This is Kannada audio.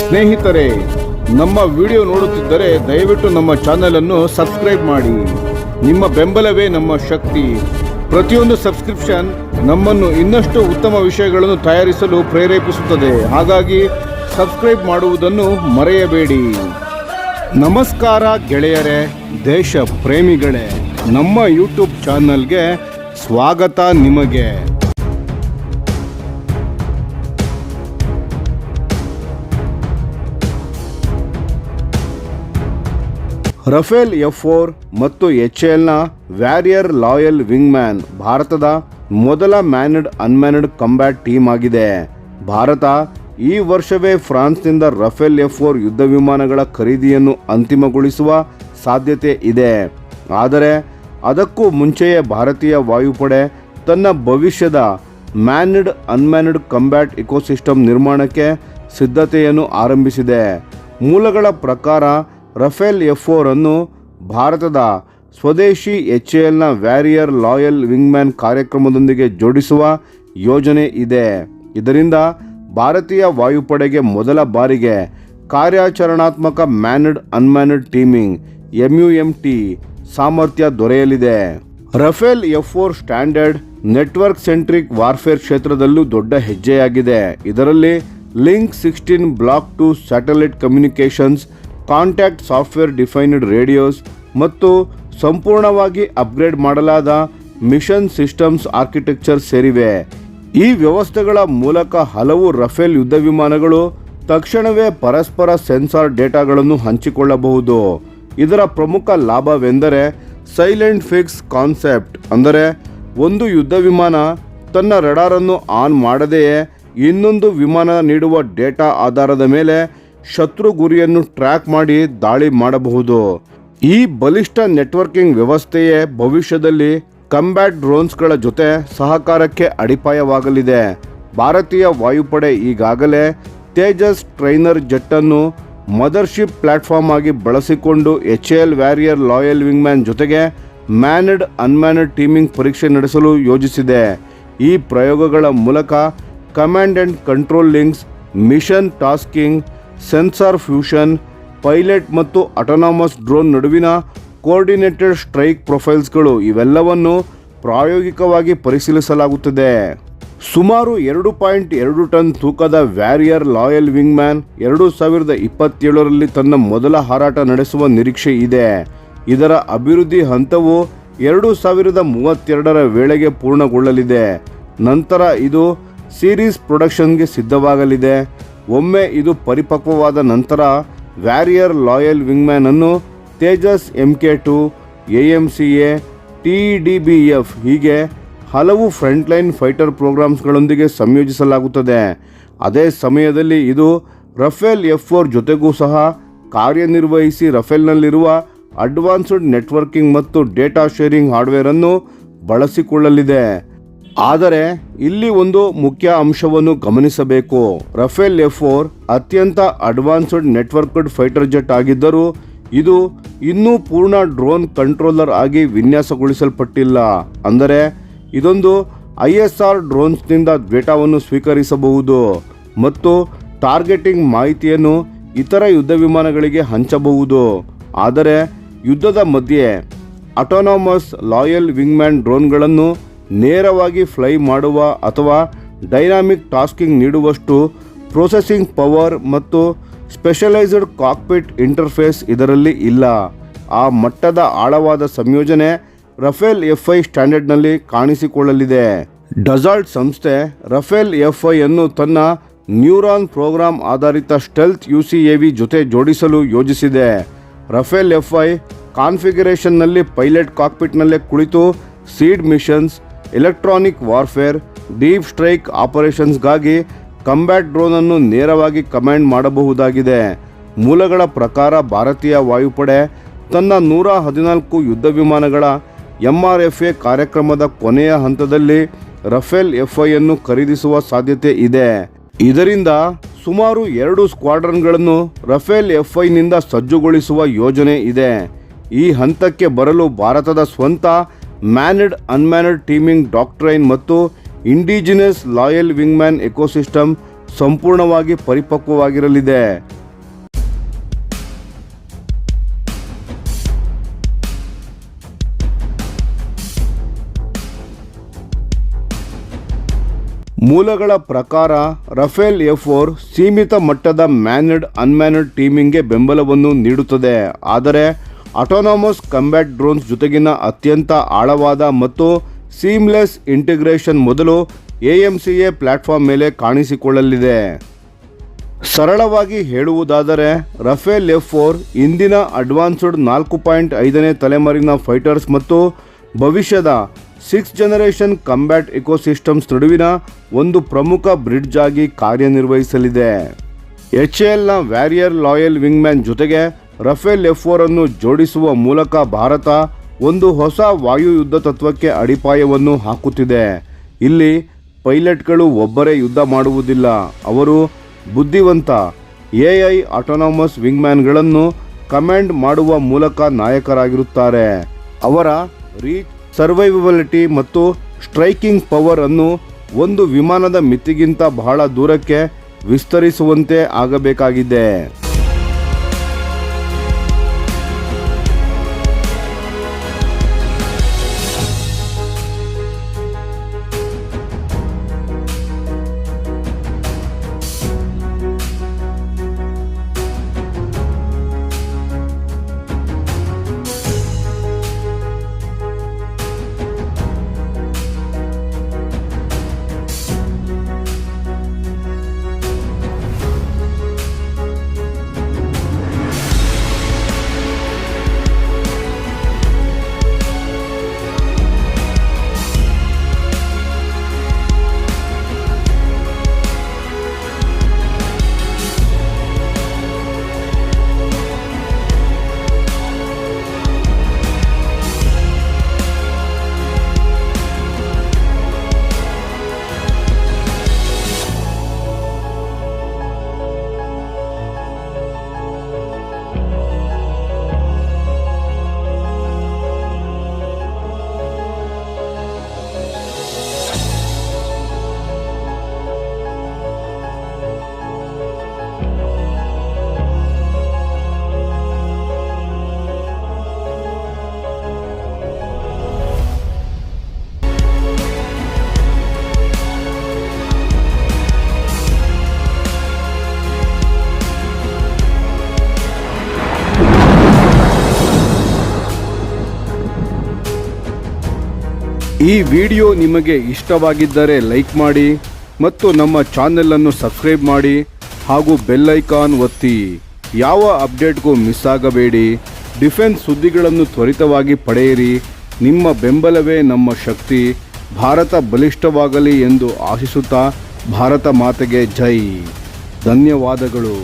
ಸ್ನೇಹಿತರೆ, ನಮ್ಮ ವಿಡಿಯೋ ನೋಡುತ್ತಿದ್ದರೆ ದಯವಿಟ್ಟು ನಮ್ಮ ಚಾನೆಲ್ ಅನ್ನು ಸಬ್ಸ್ಕ್ರೈಬ್ ಮಾಡಿ. ನಿಮ್ಮ ಬೆಂಬಲವೇ ನಮ್ಮ ಶಕ್ತಿ. ಪ್ರತಿಯೊಂದು ಸಬ್ಸ್ಕ್ರಿಪ್ಷನ್ ನಮ್ಮನ್ನು ಇನ್ನಷ್ಟು ಉತ್ತಮ ವಿಷಯಗಳನ್ನು ತಯಾರಿಸಲು ಪ್ರೇರೇಪಿಸುತ್ತದೆ. ಹಾಗಾಗಿ ಸಬ್ಸ್ಕ್ರೈಬ್ ಮಾಡುವುದನ್ನು ಮರೆಯಬೇಡಿ. ನಮಸ್ಕಾರ ಗೆಳೆಯರೇ, ದೇಶ ಪ್ರೇಮಿಗಳೇ, ನಮ್ಮ ಯೂಟ್ಯೂಬ್ ಚಾನಲ್ಗೆ ಸ್ವಾಗತ ನಿಮಗೆ. ರಫೇಲ್ F4 ಮತ್ತು HALನ ವ್ಯಾರಿಯರ್ ಲಾಯಲ್ ವಿಂಗ್ ಮ್ಯಾನ್ ಭಾರತದ ಮೊದಲ ಮ್ಯಾನ್ಡ್ ಅನ್ಮ್ಯಾನ್ಡ್ ಕಂಬ್ಯಾಟ್ ಟೀಮ್ ಆಗಿದೆ. ಭಾರತ ಈ ವರ್ಷವೇ ಫ್ರಾನ್ಸ್ನಿಂದ ರಫೇಲ್ F4 ಯುದ್ಧ ವಿಮಾನಗಳ ಖರೀದಿಯನ್ನು ಅಂತಿಮಗೊಳಿಸುವ ಸಾಧ್ಯತೆ ಇದೆ. ಆದರೆ ಅದಕ್ಕೂ ಮುಂಚೆಯೇ ಭಾರತೀಯ ವಾಯುಪಡೆ ತನ್ನ ಭವಿಷ್ಯದ ಮ್ಯಾನ್ಡ್ ಅನ್ಮ್ಯಾನ್ಡ್ ಕಂಬ್ಯಾಟ್ ಇಕೋಸಿಸ್ಟಮ್ ನಿರ್ಮಾಣಕ್ಕೆ ಸಿದ್ಧತೆಯನ್ನು ಆರಂಭಿಸಿದೆ. ಮೂಲಗಳ ಪ್ರಕಾರ ರಫೇಲ್ F4 ಅನ್ನು ಭಾರತದ ಸ್ವದೇಶಿ HALನ ವ್ಯಾರಿಯರ್ ಲಾಯಲ್ ವಿಂಗ್ ಮ್ಯಾನ್ ಕಾರ್ಯಕ್ರಮದೊಂದಿಗೆ ಜೋಡಿಸುವ ಯೋಜನೆ ಇದೆ. ಇದರಿಂದ ಭಾರತೀಯ ವಾಯುಪಡೆಗೆ ಮೊದಲ ಬಾರಿಗೆ ಕಾರ್ಯಾಚರಣಾತ್ಮಕ ಮ್ಯಾನ್ಡ್ ಅನ್ಮ್ಯಾನ್ಡ್ ಟೀಮಿಂಗ್ MUMT ಸಾಮರ್ಥ್ಯ ದೊರೆಯಲಿದೆ. Rafale F4 standard network centric warfare ಕ್ಷೇತ್ರದಲ್ಲೂ ದೊಡ್ಡ ಹೆಜ್ಜೆಯಾಗಿದೆ. ಇದರಲ್ಲಿ link 16 block 2 satellite communications, contact software defined radios ಮತ್ತು ಸಂಪೂರ್ಣವಾಗಿ ಅಪ್ಗ್ರೇಡ್ ಮಾಡಲಾದ ಮಿಷನ್ ಸಿಸ್ಟಮ್ಸ್ ಆರ್ಕಿಟೆಕ್ಚರ್ ಸೇರಿವೆ. ಈ ವ್ಯವಸ್ಥೆಗಳ ಮೂಲಕ ಹಲವು ರಫೇಲ್ ಯುದ್ಧ ವಿಮಾನಗಳು ತಕ್ಷಣವೇ ಪರಸ್ಪರ ಸೆನ್ಸಾರ್ ಡೇಟಾಗಳನ್ನು ಹಂಚಿಕೊಳ್ಳಬಹುದು. ಇದರ ಪ್ರಮುಖ ಲಾಭವೆಂದರೆ ಸೈಲೆಂಟ್ ಫಿಕ್ಸ್ ಕಾನ್ಸೆಪ್ಟ್. ಅಂದರೆ ಒಂದು ಯುದ್ಧ ವಿಮಾನ ತನ್ನ ರಡಾರನ್ನು ಆನ್ ಮಾಡದೆಯೇ ಇನ್ನೊಂದು ವಿಮಾನ ನೀಡುವ ಡೇಟಾ ಆಧಾರದ ಮೇಲೆ ಶತ್ರು ಗುರಿಯನ್ನು ಟ್ರ್ಯಾಕ್ ಮಾಡಿ ದಾಳಿ ಮಾಡಬಹುದು. ಈ ಬಲಿಷ್ಠ ನೆಟ್ವರ್ಕಿಂಗ್ ವ್ಯವಸ್ಥೆಯೇ ಭವಿಷ್ಯದಲ್ಲಿ ಕಂಬ್ಯಾಟ್ ಡ್ರೋನ್ಸ್ಗಳ ಜೊತೆ ಸಹಕಾರಕ್ಕೆ ಅಡಿಪಾಯವಾಗಲಿದೆ. ಭಾರತೀಯ ವಾಯುಪಡೆ ಈಗಾಗಲೇ ತೇಜಸ್ ಟ್ರೈನರ್ ಜೆಟ್ ಅನ್ನು ಮದರ್ಶಿಪ್ ಪ್ಲಾಟ್ಫಾರ್ಮ್ ಆಗಿ ಬಳಸಿಕೊಂಡು HAL ವ್ಯಾರಿಯರ್ ಲಾಯಲ್ ವಿಂಗ್ ಮ್ಯಾನ್ ಜೊತೆಗೆ ಮ್ಯಾನ್ಡ್ ಅನ್ಮ್ಯಾನ್ಡ್ ಟೀಮಿಂಗ್ ಪರೀಕ್ಷೆ ನಡೆಸಲು ಯೋಜಿಸಿದೆ. ಈ ಪ್ರಯೋಗಗಳ ಮೂಲಕ command and control links, mission tasking, sensor fusion, pilot ಮತ್ತು ಆಟೋನಾಮಸ್ ಡ್ರೋನ್ ನಡುವಿನ ಕೋಆರ್ಡಿನೇಟೆಡ್ ಸ್ಟ್ರೈಕ್ ಪ್ರೊಫೈಲ್ಸ್ಗಳು ಇವೆಲ್ಲವನ್ನು ಪ್ರಾಯೋಗಿಕವಾಗಿ ಪರಿಶೀಲಿಸಲಾಗುತ್ತದೆ. ಸುಮಾರು 2.2 ಟನ್ ತೂಕದ ವ್ಯಾರಿಯರ್ ಲಾಯಲ್ ವಿಂಗ್ ಮ್ಯಾನ್ 2027ರಲ್ಲಿ ತನ್ನ ಮೊದಲ ಹಾರಾಟ ನಡೆಸುವ ನಿರೀಕ್ಷೆ ಇದೆ. ಇದರ ಅಭಿವೃದ್ಧಿ ಹಂತವು 2032ರ ವೇಳೆಗೆ ಪೂರ್ಣಗೊಳ್ಳಲಿದೆ. ನಂತರ ಇದು ಸೀರೀಸ್ ಪ್ರೊಡಕ್ಷನ್ಗೆ ಸಿದ್ಧವಾಗಲಿದೆ. ಒಮ್ಮೆ ಇದು ಪರಿಪಕ್ವವಾದ ನಂತರ ವ್ಯಾರಿಯರ್ ಲಾಯಲ್ ವಿಂಗ್ ಮ್ಯಾನ್ ಅನ್ನು ತೇಜಸ್ MK2, AMCA, TDBF ಹೀಗೆ ಹಲವು ಫ್ರಂಟ್ಲೈನ್ ಫೈಟರ್ ಪ್ರೋಗ್ರಾಮ್ಸ್ಗಳೊಂದಿಗೆ ಸಂಯೋಜಿಸಲಾಗುತ್ತದೆ. ಅದೇ ಸಮಯದಲ್ಲಿ ಇದು ರಫೇಲ್ F4 ಜೊತೆಗೂ ಸಹ ಕಾರ್ಯನಿರ್ವಹಿಸಿ ರಫೇಲ್ನಲ್ಲಿರುವ ಅಡ್ವಾನ್ಸ್ಡ್ ನೆಟ್ವರ್ಕಿಂಗ್ ಮತ್ತು ಡೇಟಾ ಶೇರಿಂಗ್ ಹಾರ್ಡ್ವೇರ್ ಅನ್ನು ಬಳಸಿಕೊಳ್ಳಲಿದೆ. ಆದರೆ ಇಲ್ಲಿ ಒಂದು ಮುಖ್ಯ ಅಂಶವನ್ನು ಗಮನಿಸಬೇಕು. ರಫೇಲ್ F4 ಅತ್ಯಂತ ಅಡ್ವಾನ್ಸ್ಡ್ ನೆಟ್ವರ್ಕ್ಡ್ ಫೈಟರ್ ಜೆಟ್ ಆಗಿದ್ದರೂ ಇದು ಇನ್ನೂ ಪೂರ್ಣ ಡ್ರೋನ್ ಕಂಟ್ರೋಲರ್ ಆಗಿ ವಿನ್ಯಾಸಗೊಳಿಸಲ್ಪಟ್ಟಿಲ್ಲ. ಅಂದರೆ ಇದೊಂದು ISR ಡ್ರೋನ್ಸ್ನಿಂದ ಡೇಟಾವನ್ನು ಸ್ವೀಕರಿಸಬಹುದು ಮತ್ತು ಟಾರ್ಗೆಟಿಂಗ್ ಮಾಹಿತಿಯನ್ನು ಇತರ ಯುದ್ಧ ವಿಮಾನಗಳಿಗೆ ಹಂಚಬಹುದು. ಆದರೆ ಯುದ್ಧದ ಮಧ್ಯೆ ಆಟೋನಾಮಸ್ ಲಾಯಲ್ ವಿಂಗ್ ಮ್ಯಾನ್ ಡ್ರೋನ್ಗಳನ್ನು ನೇರವಾಗಿ ಫ್ಲೈ ಮಾಡುವ ಅಥವಾ ಡೈನಾಮಿಕ್ ಟಾಸ್ಕಿಂಗ್ ನೀಡುವಷ್ಟು ಪ್ರೊಸೆಸಿಂಗ್ ಪವರ್ ಮತ್ತು ಸ್ಪೆಷಲೈಸ್ಡ್ ಕಾಕ್ಪಿಟ್ ಇಂಟರ್ಫೇಸ್ ಇದರಲ್ಲಿ ಇಲ್ಲ. ಆ ಮಟ್ಟದ ಆಳವಾದ ಸಂಯೋಜನೆ ರಫೇಲ್ F5 ಸ್ಟ್ಯಾಂಡರ್ಡ್ನಲ್ಲಿ ಕಾಣಿಸಿಕೊಳ್ಳಲಿದೆ. ಡಸಾಲ್ಟ್ ಸಂಸ್ಥೆ ರಫೇಲ್ F5 ಅನ್ನು ತನ್ನ ನ್ಯೂರಾನ್ ಪ್ರೋಗ್ರಾಮ್ ಆಧಾರಿತ ಸ್ಟೆಲ್ತ್ UCAV ಜೊತೆ ಜೋಡಿಸಲು ಯೋಜಿಸಿದೆ. ರಫೇಲ್ F5 ಕಾನ್ಫಿಗರೇಷನ್ನಲ್ಲಿ ಪೈಲಟ್ ಕಾಕ್ಪಿಟ್ನಲ್ಲೇ ಕುಳಿತು SEAD missions, electronic warfare, deep strike ಆಪರೇಷನ್ಸ್ಗಾಗಿ ಕಂಬ್ಯಾಟ್ ಡ್ರೋನ್ ಅನ್ನು ನೇರವಾಗಿ ಕಮಾಂಡ್ ಮಾಡಬಹುದಾಗಿದೆ. ಮೂಲಗಳ ಪ್ರಕಾರ ಭಾರತೀಯ ವಾಯುಪಡೆ ತನ್ನ 114 ಯುದ್ಧ ವಿಮಾನಗಳ MRFA ಕಾರ್ಯಕ್ರಮದ ಕೊನೆಯ ಹಂತದಲ್ಲಿ ರಫೇಲ್ F5 ಅನ್ನು ಖರೀದಿಸುವ ಸಾಧ್ಯತೆ ಇದೆ. ಇದರಿಂದ ಸುಮಾರು 2 ಸ್ಕ್ವಾಡ್ರನ್ಗಳನ್ನು ರಫೇಲ್ F5ನಿಂದ ಸಜ್ಜುಗೊಳಿಸುವ ಯೋಜನೆ ಇದೆ. ಈ ಹಂತಕ್ಕೆ ಬರಲು ಭಾರತದ ಸ್ವಂತ ಮ್ಯಾನ್ಡ್ ಅನ್ಮ್ಯಾನ್ಡ್ ಟೀಮಿಂಗ್ ಡಾಕ್ಟ್ರೈನ್ ಮತ್ತು indigenous loyal wing man ecosystem ಸಂಪೂರ್ಣವಾಗಿ ಪರಿಪಕ್ವವಾಗಿರಲಿದೆ. ಮೂಲಗಳ ಪ್ರಕಾರ ರಫೇಲ್ F4 ಸೀಮಿತ ಮಟ್ಟದ ಮ್ಯಾನ್ಡ್ ಅನ್ಮ್ಯಾನ್ಡ್ ಟೀಮಿಂಗ್ಗೆ ಬೆಂಬಲವನ್ನು ನೀಡುತ್ತದೆ. ಆದರೆ ಆಟೋನಾಮಸ್ ಕಾಂಬ್ಯಾಟ್ ಡ್ರೋನ್ಸ್ ಜೊತೆಗಿನ ಅತ್ಯಂತ ಆಳವಾದ ಮತ್ತು ಸೀಮ್ಲೆಸ್ ಇಂಟಿಗ್ರೇಷನ್ ಮೊದಲು AMCA ಪ್ಲಾಟ್ಫಾರ್ಮ್ ಮೇಲೆ ಕಾಣಿಸಿಕೊಳ್ಳಲಿದೆ. ಸರಳವಾಗಿ ಹೇಳುವುದಾದರೆ ರಫೇಲ್ F4 ಇಂದಿನ ಅಡ್ವಾನ್ಸ್ಡ್ 4.5ನೇ ತಲೆಮಾರಿನ ಫೈಟರ್ಸ್ ಮತ್ತು ಭವಿಷ್ಯದ 6th ಜನರೇಷನ್ ಕಾಂಬ್ಯಾಟ್ ಇಕೋಸಿಸ್ಟಮ್ಸ್ ನಡುವಿನ ಒಂದು ಪ್ರಮುಖ ಬ್ರಿಡ್ಜ್ ಆಗಿ ಕಾರ್ಯನಿರ್ವಹಿಸಲಿದೆ. HALನ ವ್ಯಾರಿಯರ್ ಲಾಯಲ್ ವಿಂಗ್ಮ್ಯಾನ್ ಜೊತೆಗೆ ರಫೇಲ್ F4 ಅನ್ನು ಜೋಡಿಸುವ ಮೂಲಕ ಭಾರತ ಒಂದು ಹೊಸ ವಾಯು ಯುದ್ಧ ತತ್ವಕ್ಕೆ ಅಡಿಪಾಯವನ್ನು ಹಾಕುತ್ತಿದೆ. ಇಲ್ಲಿ ಪೈಲಟ್ಗಳು ಒಬ್ಬರೇ ಯುದ್ಧ ಮಾಡುವುದಿಲ್ಲ, ಅವರು ಬುದ್ಧಿವಂತ AI ಆಟೋನಾಮಸ್ ವಿಂಗ್ಮ್ಯಾನ್ಗಳನ್ನು ಕಮಾಂಡ್ ಮಾಡುವ ಮೂಲಕ ನಾಯಕರಾಗಿರುತ್ತಾರೆ. ಅವರ ರೀಚ್, ಸರ್ವೈವಬಿಲಿಟಿ ಮತ್ತು ಸ್ಟ್ರೈಕಿಂಗ್ ಪವರ್ ಅನ್ನು ಒಂದು ವಿಮಾನದ ಮಿತಿಗಿಂತ ಬಹಳ ದೂರಕ್ಕೆ ವಿಸ್ತರಿಸುವಂತೆ ಆಗಬೇಕಾಗಿದೆ. ಈ ವಿಡಿಯೋ ನಿಮಗೆ ಇಷ್ಟವಾಗಿದ್ದರೆ ಲೈಕ್ ಮಾಡಿ ಮತ್ತು ನಮ್ಮ ಚಾನೆಲನ್ನು ಸಬ್ಸ್ಕ್ರೈಬ್ ಮಾಡಿ ಹಾಗೂ ಬೆಲ್ ಐಕಾನ್ ಒತ್ತಿ. ಯಾವ ಅಪ್ಡೇಟ್ಗೂ ಮಿಸ್ ಆಗಬೇಡಿ. ಡಿಫೆನ್ಸ್ ಸುದ್ದಿಗಳನ್ನು ತ್ವರಿತವಾಗಿ ಪಡೆಯಿರಿ. ನಿಮ್ಮ ಬೆಂಬಲವೇ ನಮ್ಮ ಶಕ್ತಿ. ಭಾರತ ಬಲಿಷ್ಠವಾಗಲಿ ಎಂದು ಆಶಿಸುತ್ತಾ ಭಾರತ ಮಾತೆಗೆ ಜೈ. ಧನ್ಯವಾದಗಳು.